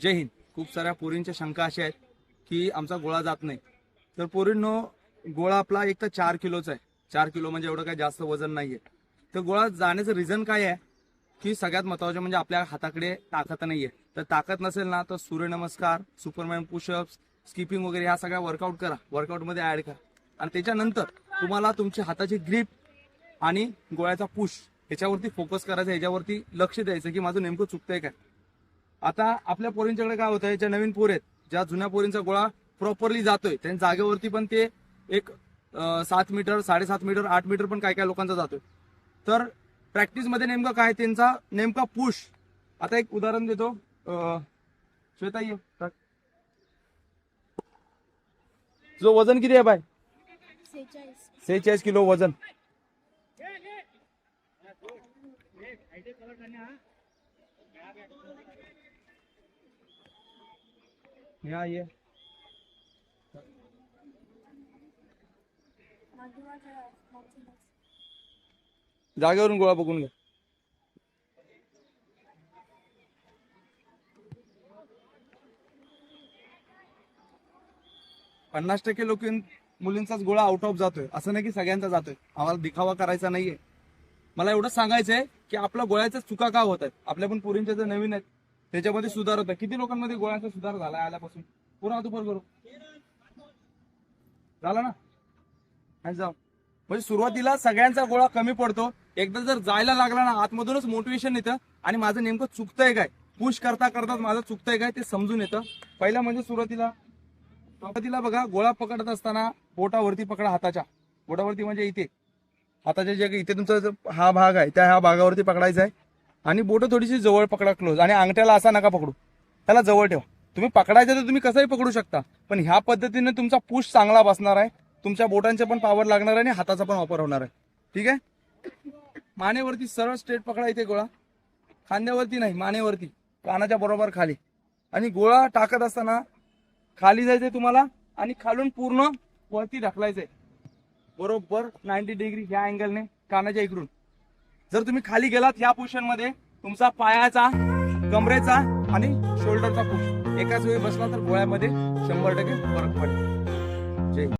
जय हिंद. खूप साऱ्या पोरींच्या शंका अशा आहेत की आमचा गोळा जात नाही. तर पोरींनो, गोळा आपला एक तर 4 किलोचा आहे. 4 किलो म्हणजे एवढं काही जास्त वजन नाहीये. तर गोळा जाण्याचं रिझन काय आहे की सगळ्यात महत्त्वाचं म्हणजे आपल्या हाताकडे ताकद नाहीये. तर ताकद नसेल ना तर सूर्यनमस्कार, सुपरमॅन पुशअप्स, स्किपिंग वगैरे ह्या सगळ्या वर्कआउट करा, वर्कआउटमध्ये ऍड करा. आणि त्याच्यानंतर तुम्हाला तुमची हाताची ग्रीप आणि गोळ्याचा पुश ह्याच्यावरती फोकस करायचं, ह्याच्यावरती लक्ष द्यायचं की माझं नेमकं चुकतंय काय. आता आपल्या पोरींच्याकडे काय होतंय, ज्या नवीन पोरी आहेत, ज्या जुन्या पोरींचा गोळा प्रॉपरली जातोय त्यांच्या जागेवरती पण ते एक 7 मीटर, 7.5 मीटर, 8 मीटर पण काय काय लोकांचा जातोय. तर प्रॅक्टिसमध्ये नेमकं काय त्यांचा नेमका पुश. आता एक उदाहरण देतो. श्वेता ये, जो वजन किती आहे बाय? 46 किलो वजन. या ये जागेवरून गोळा बघून घ्या. पन्नास टक्के लोक मुलींचाच गोळा आउट ऑफ जातोय, असं नाही की सगळ्यांचा जातोय. आम्हाला दिखावा करायचा नाहीये. मला एवढंच सांगायचंय की आपल्या गोळ्याच्या चुका का होत आहेत. आपल्या पण पोरींच्या जे नवीन आहेत त्याच्यामध्ये सुधार होत आहे. किती लोकांमध्ये गोळ्याचा सुधार झाला आल्यापासून? पुरा दुपार करू झाला ना? नाही जाऊ म्हणजे सुरुवातीला सगळ्यांचा गोळा कमी पडतो. एकदा जर जायला लागला ना आतमधूनच मोटिवेशन येतं आणि माझं नेमकं चुकतंय काय, पुश करता करता माझं चुकतंय काय ते समजून येतं. पहिला म्हणजे सुरुवातीला बघा, गोळा पकडत असताना बोटावरती पकडा, हाताच्या बोटावरती म्हणजे इथे हाताच्या जे इथे तुमचा हा भाग आहे त्या ह्या भागावरती पकडायचा आहे आणि बोटं थोडीशी जवळ पकडा, क्लोज. आणि अंगठ्याला असा नका पकडू, त्याला जवळ ठेवा. तुम्ही पकडायचं तर तुम्ही कसंही पकडू शकता, पण ह्या पद्धतीने तुमचा पुश चांगला बसणार आहे. तुमच्या बोटांचे पण पॉवर लागणार आहे आणि हाताचा पण वापर होणार आहे. ठीक आहे. मानेवरती सरळ स्ट्रेट पकडा इथे गोळा, खांद्यावरती नाही, मानेवरती, कानाच्या बरोबर खाली. आणि गोळा टाकत असताना खाली जायचंय तुम्हाला आणि खालून पूर्ण वरती ढकलायचंय बरोबर 90 डिग्री ह्या अँगलने कानाच्या इकडून. जर तुम्ही खाली गेलात ह्या पोझिशन मध्ये तुमचा पायाचा, कमरेचा आणि शोल्डरचा पुश एकाच वेळी बसला तर गोळ्यामध्ये 100% फरक पडेल. जय